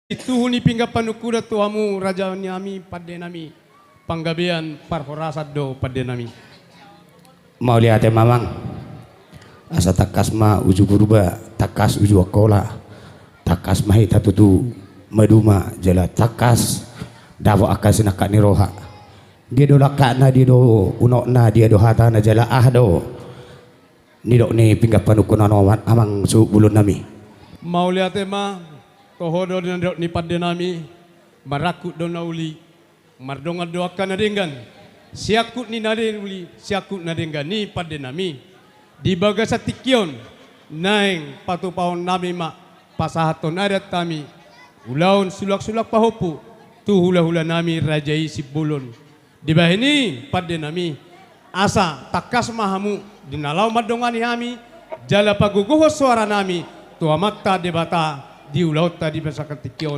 Ituhuni pingga panukuda tuamu raja nyami pada nami panggabean parhorasat do pada nami. Mau lihat mamang asa takas ma uju burba takas uju akola takas mahita tutu maduma jala takas dawa akas nakak ni roha dia do lakana dia do unokna dia do hatana jala do nidok ni pingga panukuna awan amang su bulun nami. Mau lihat tohodo ni pada nami marakut do nauli mardonga doakan nadenggan siakut ni nadenguli siakut nadenggan ni pada nami di bagasa tikion naing patu pahon nami mak pasahaton adat kami ulaun sulak-sulak pahopu tu hula-hula nami rajai sibulun di bahini pada nami asa takas mahamu dinalau madongani hami jala paguguhos suara nami tua mata debata di ulau tadi bahasa ketikion